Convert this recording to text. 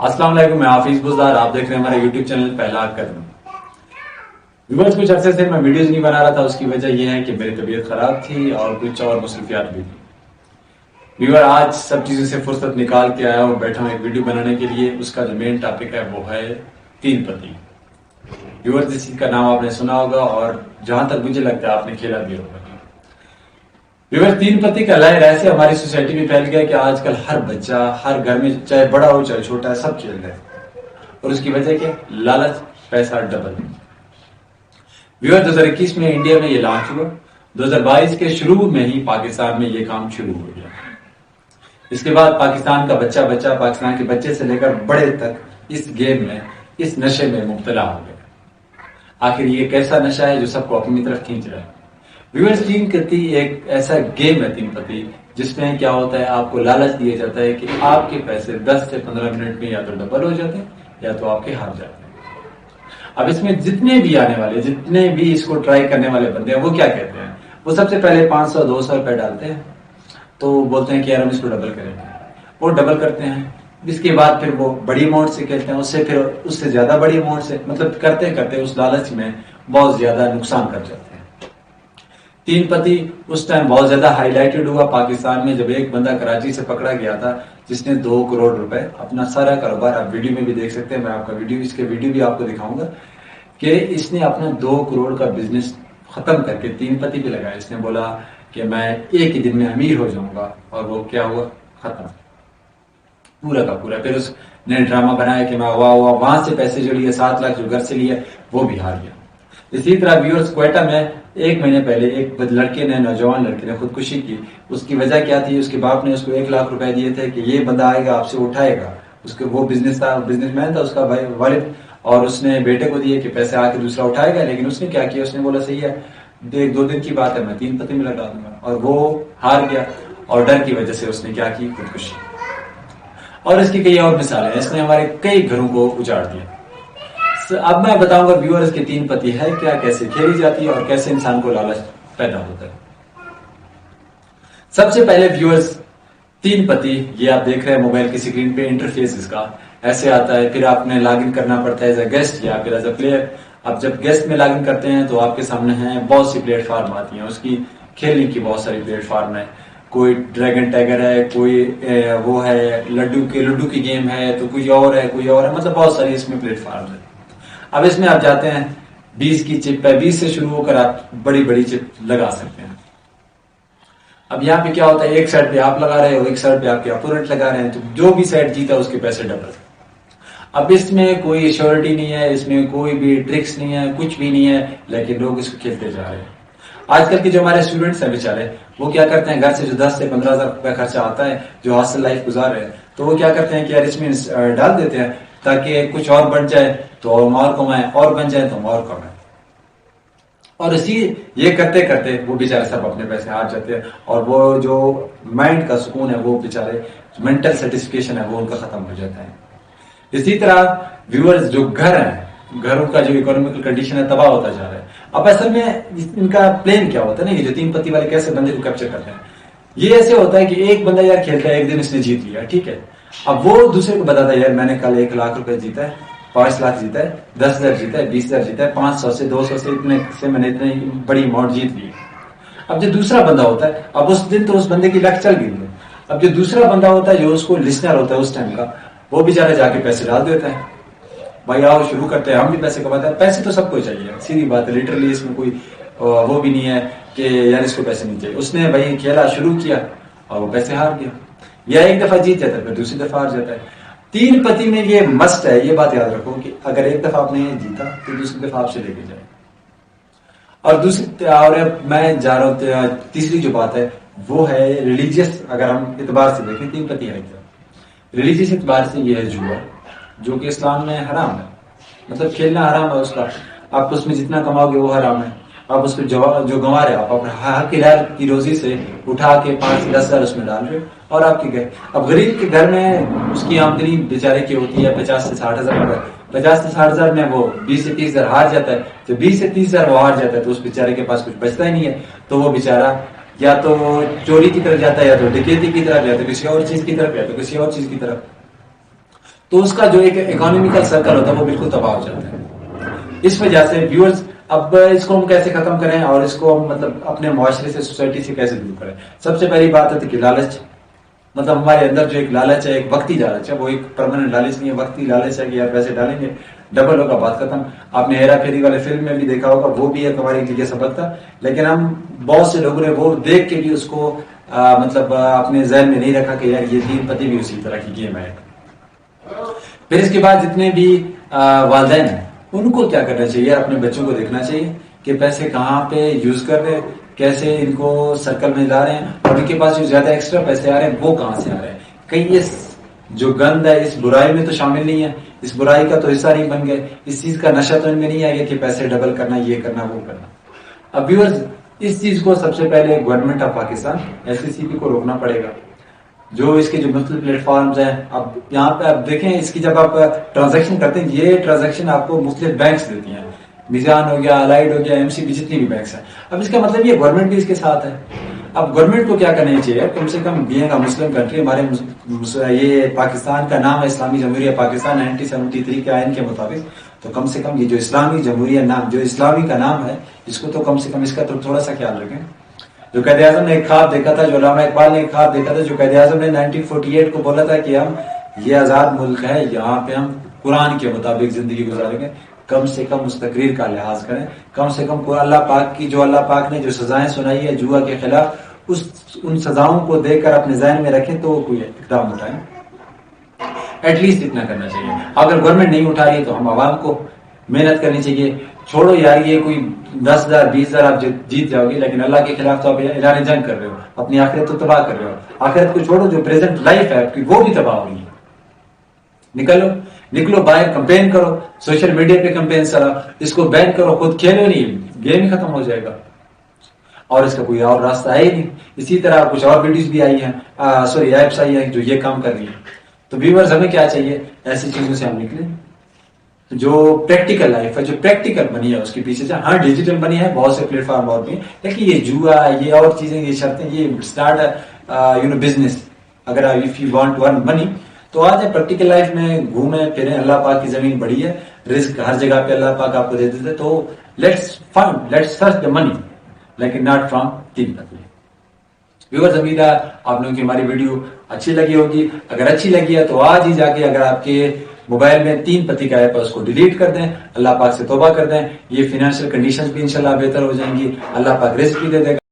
अस्सलाम वालेकुम, मैं हाफिज बुजदार। आप देख रहे हैं हमारे यूट्यूब चैनल पहला कदम। व्यूअर्स, कुछ अरसे से मैं वीडियोस नहीं बना रहा था। उसकी वजह यह है कि मेरी तबीयत खराब थी और कुछ और मसरूफियात भी थी। व्यूअर, आज सब चीजों से फुर्सत निकाल के आया हूँ, बैठा हूँ एक वीडियो बनाने के लिए। उसका जो मेन टॉपिक है वो है तीन पति। व्यूअर्स, इस चीज का नाम आपने सुना होगा और जहां तक मुझे लगता है आपने खेला भी होगा। व्यूअर्स, तीन पति का लहर ऐसे हमारी सोसाइटी में फैल गया कि आजकल हर बच्चा, हर घर में, चाहे बड़ा हो चाहे छोटा है, सब खेल रहे हैं। और उसकी वजह क्या? लालच, पैसा डबल। व्यूअर, 2021 में इंडिया में ये लॉन्च हुआ। 2022 के शुरू में ही पाकिस्तान में ये काम शुरू हो गया। इसके बाद पाकिस्तान का बच्चा पाकिस्तान के बच्चे से लेकर बड़े तक इस गेम में, इस नशे में मुब्तला हो गया। आखिर ये कैसा नशा है जो सबको अपनी तरफ खींच रहा है? व्यूअर्स, तीन पति एक ऐसा गेम है, तीन पति, जिसमें क्या होता है, आपको लालच दिया जाता है कि आपके पैसे 10 से 15 मिनट में या तो डबल हो जाते हैं या तो आपके हार जाते हैं। अब इसमें जितने भी आने वाले, जितने भी इसको ट्राई करने वाले बंदे हैं, वो क्या कहते हैं? वो सबसे पहले 500-200 रुपए डालते हैं, तो बोलते हैं कि यार हम इसको डबल करेंगे। वो डबल करते हैं। इसके बाद फिर वो बड़ी अमाउंट से खेलते हैं, उससे फिर उससे ज्यादा बड़ी अमाउंट से, मतलब करते करते उस लालच में बहुत ज्यादा नुकसान कर जाते हैं। तीन पति उस टाइम बहुत ज्यादा हाईलाइटेड हुआ पाकिस्तान में, जब एक बंदा कराची से पकड़ा गया था जिसने 2 करोड़ रुपए, अपना सारा कारोबार, आप वीडियो में भी देख सकते हैं, मैं आपका वीडियो, इसके वीडियो भी आपको दिखाऊंगा, कि इसने अपना 2 करोड़ का बिजनेस खत्म करके तीन पति पे लगाया। इसने बोला कि मैं एक ही दिन में अमीर हो जाऊंगा, और वो क्या हुआ? खत्म, पूरा का पूरा। फिर उसने ड्रामा बनाया कि मैं वहां से पैसे जो लिए, 7 लाख जो घर से लिए, वो भी हार गया। इसी तरह व्यूअर्स, क्वेटा में 1 महीने पहले एक लड़के ने, नौजवान लड़के ने खुदकुशी की। उसकी वजह क्या थी? उसके बाप ने उसको 1 लाख रुपए दिए थे कि ये बंदा आएगा आपसे उठाएगा। उसके वो बिजनेसमैन था उसका भाई वालिद, और उसने बेटे को दिए कि पैसे आके दूसरा उठाएगा। लेकिन उसने क्या किया? उसने बोला सही है, 1-2 दिन की बात है, मैं तीन पति में लगा दूंगा, और वो हार गया। और डर की वजह से उसने क्या की? खुदकुशी। और इसकी कई और मिसालें हैं। इसने हमारे कई घरों को उजाड़ दिया। अब मैं बताऊंगा व्यूअर्स के तीन पति है क्या, कैसे खेली जाती है और कैसे इंसान को लालच पैदा होता है। सबसे पहले व्यूअर्स, तीन पति, ये आप देख रहे हैं मोबाइल की स्क्रीन पे, इंटरफेस इसका ऐसे आता है। फिर आपने लॉगिन करना पड़ता है एज अ गेस्ट या फिर एज अ प्लेयर। अब जब गेस्ट में लॉगिन करते हैं तो आपके सामने हैं बहुत सी प्लेटफॉर्म आती हैं, उसकी खेलने की बहुत सारी प्लेटफॉर्म है। कोई ड्रैगन टाइगर है, कोई वो है लड्डू की गेम है, तो कोई और है, मतलब बहुत सारी इसमें प्लेटफॉर्म है। अब इसमें आप जाते हैं, 20 की चिप है, 20 से शुरू होकर आप बड़ी बड़ी चिप लगा सकते हैं। अब यहाँ पे क्या होता है, एक साइड पे आप लगा रहे हो, एक साइड पे आपके अपोनेंट लगा रहे हैं, तो जो भी साइड जीता उसके पैसे डबल। अब इसमें कोई श्योरिटी नहीं है, इसमें कोई भी ट्रिक्स नहीं है, कुछ भी नहीं है, लेकिन लोग इसको खेलते जा रहे हैं। आजकल के जो हमारे स्टूडेंट्स हैं बेचारे, वो क्या करते हैं, घर से जो 10 से 15 हजार रुपया खर्चा आता है, जो हॉस्टल लाइफ गुजार रहे हैं, तो वो क्या करते हैं कि यार इसमें डाल देते हैं ताकि कुछ और बढ़ जाए तो और कमाए, और बन जाए तो और कमाए। और इसी ये करते करते वो बेचारे सब अपने पैसे हार जाते हैं, और वो जो माइंड का सुकून है, वो बेचारे मेंटल सेटिस्फिकेशन है, वो उनका खत्म हो जाता है। इसी तरह व्यूअर्स, जो घर है, घरों का जो इकोनॉमिकल कंडीशन है, तबाह होता जा रहा है। अब असल में इनका प्लान क्या होता है ना, ये जो तीन पति वाले कैसे बंदे को कैप्चर करते हैं, ये ऐसे होता है कि एक बंदा यार खेलता है, एक दिन इसने जीत लिया, ठीक है। अब वो दूसरे को बताता है, यार मैंने कल 1 लाख रुपए जीता है, 5 लाख जीता है, 10,000 जीता है, 20,000 जीता है, 500 से 200 से इतने से मैंने इतनी बड़ी अमाउंट जीत ली। अब जो दूसरा बंदा होता है, अब उस दिन तो उस बंदे की लक चल गई है। अब जो दूसरा बंदा होता है, जो उसको लिसनर होता है उस टाइम का, वो बेचारा जाके पैसे डाल देता है, भाई आओ शुरू करते हैं, हम भी पैसे कमाते हैं। पैसे तो सबको चाहिए, सीधी बात है, लिटरली इसमें कोई वो भी नहीं है कि यार इसको पैसे नहीं चाहिए। उसने भाई खेला शुरू किया और वो पैसे हार गया, या एक दफा जीत जाता है फिर दूसरी दफा हार जाता है। तीन पति में ये मस्ट है, ये बात याद रखो कि अगर एक दफा आपने जीता तो दूसरी दफा आपसे लेके जाए। और मैं जा रहा हूं, तीसरी जो बात है वो है रिलीजियस। अगर हम इतबार से देखें, तीन पति है क्या, रिलीजियस इतबार से ये है जुआ, जो कि इस्लाम में हराम है, मतलब खेलना हराम है उसका। आप उसमें जितना कमाओगे वो हराम है। आप उसको जो गंवा रहे हो, आप हक हिलाल की रोजी से उठा के 5 से 10 हजार उसमें डाल रहे हो, और आपके घर, अब गरीब के घर में उसकी आमदनी बेचारे की होती है 50 से 60 हजार। 50 से 60 हजार में वो 20 से 30 हजार हार जाता है, तो 20 से 30 हजार वो हार जाता है, तो उस बेचारे के पास कुछ बचता ही नहीं है। तो वो बेचारा या तो चोरी की तरफ जाता है, या तो डकैती की तरफ, या तो किसी और चीज की तरफ, या तो किसी और चीज की तरफ। تو اس کا جو ایک اکانومیکل سرکل ہوتا ہے وہ بالکل تباہ ہو جاتا ہے. اس وجہ سے ویورز اب اس کو ہم کیسے ختم کریں اور اس کو ہم مطلب اپنے معاشرے سے سوسائٹی سے کیسے دور کریں. سب سے پہلی بات ہے کہ لالچ. مطلب ہمارے اندر جو ایک لالچ ہے، ایک وقتی لالچ ہے، وہ ایک پرماننٹ لالچ نہیں ہے، وقتی لالچ ہے کہ یار پیسے ڈالیں گے ڈبل ہوگا، بات ختم. آپ نے ہیرا پھیری والے فلم میں بھی دیکھا ہوگا، وہ بھی ایک ہمارے لیے سبق تھا. لیکن ہم بہت سے لوگوں نے وہ دیکھ کے بھی اس کو مطلب اپنے ذہن میں نہیں رکھا کہ یار یہ تین پتی بھی اسی طرح کی گیم ہے. پھر اس کے بعد جتنے بھی والدین ہیں ان کو کیا کرنا چاہیے، اپنے بچوں کو دیکھنا چاہیے کہ پیسے کہاں پہ یوز کر رہے ہیں، کیسے ان کو سرکل میں لا رہے ہیں، اور ان کے پاس جو زیادہ ایکسٹرا پیسے آ رہے ہیں وہ کہاں سے آ رہے ہیں. کہیں یہ جو گند ہے اس برائی میں تو شامل نہیں ہے، اس برائی کا تو حصہ نہیں بن گئے، اس چیز کا نشہ تو ان میں نہیں آ گیا کہ پیسے ڈبل کرنا، یہ کرنا، وہ کرنا. اب ویورز اس چیز کو سب سے پہلے گورنمنٹ آف پاکستان SCCP کو روکنا پڑے گا. جو اس کے جو مختلف پلیٹ فارمز ہیں، اب یہاں پہ آپ دیکھیں اس کی جب آپ ٹرانزیکشن کرتے ہیں، یہ ٹرانزیکشن آپ کو مختلف بینکس دیتی ہیں، میزان ہو گیا، الائڈ ہو گیا، MCB، جتنی بھی بینکس ہیں. اب اس کا مطلب یہ گورنمنٹ بھی اس کے ساتھ ہے. اب گورنمنٹ کو کیا کرنا چاہیے، کم سے کم بینگ اے مسلم کنٹری، ہمارے یہ پاکستان کا نام ہے اسلامی جمہوریہ پاکستان 1973 کے آئین کے مطابق، تو کم سے کم یہ جو اسلامی جمہوریہ نام، جو اسلامی کا نام ہے، اس کو تو کم سے کم اس کا تو تھوڑا سا خیال رکھیں. جو قائد اعظم نے ایک خواب دیکھا تھا، جو علامہ اقبال نے ایک خواب دیکھا تھا، جو قائد اعظم نے 1948 کو بولا تھا کہ ہم یہ آزاد ملک ہے، یہاں پہ ہم قرآن کے مطابق زندگی گزاریں گے. کم سے کم اس تقریر کا لحاظ کریں، کم سے کم اللہ پاک کی جو اللہ پاک نے جو سزائیں سنائی ہے جوا کے خلاف، ان سزاؤں کو دیکھ کر اپنے ذہن میں رکھیں تو کوئی اقدام اٹھائیں. ایٹ لیسٹ اتنا کرنا چاہیے. اگر گورنمنٹ نہیں اٹھا رہی ہے تو ہم عوام کو محنت کرنی چاہیے. چھوڑو یار یہ کوئی 10,000 20,000 آپ جیت جاؤ گے، لیکن اللہ کے خلاف تو آپ اعلان جنگ کر رہے ہو، اپنی آخرت تو تباہ کر رہے ہو. آخرت کو چھوڑو، جو پریزنٹ لائف ہے آپ کی وہ بھی تباہ ہو رہی ہے. نکلو باہر، کمپین کرو، سوشل میڈیا پہ کمپین چلاؤ، اس کو بین کرو، خود کھیلو نہیں، گیم ہی ختم ہو جائے گا اور اس کا کوئی اور راستہ ہے ہی نہیں. اسی طرح کچھ اور ویڈیوز بھی آئی ہیں، ایپس آئی ہیں جو یہ کام کر رہی ہیں. تو ویورز ہمیں کیا چاہیے، ایسی چیزوں سے ہم نکلیں جو پریکٹیکل لائف ہے، جو پریکٹیکل بنی ہے اس کے پیچھے سے. ہاں ڈیجیٹل بنی ہے، بہت سے پلیٹ فارم اور بھی ہیں، لیکن یہ جوا، یہ اور چیزیں، یہ شرطیں، یہ اسٹارٹ بزنس. اگر if you want to earn money تو آ جائیں پریکٹیکل لائف میں، گھومیں پھریں. اللہ پاک کی زمین بڑی ہے، رزق ہر جگہ پہ اللہ پاک آپ کو دے دیتے. تو لیٹس سرچ دا منی لیکن ناٹ فرام تین پتی. ویورز امید ہے آپ لوگوں کی ہماری ویڈیو اچھی لگی ہوگی. اگر اچھی لگی ہے تو آج ہی جا کے اگر آپ کے موبائل میں 3 پتی کا ایپ ہے اس کو ڈیلیٹ کر دیں، اللہ پاک سے توبہ کر دیں. یہ فائنینشیل کنڈیشنز بھی انشاءاللہ بہتر ہو جائیں گی، اللہ پاک رزق بھی دے دے گا.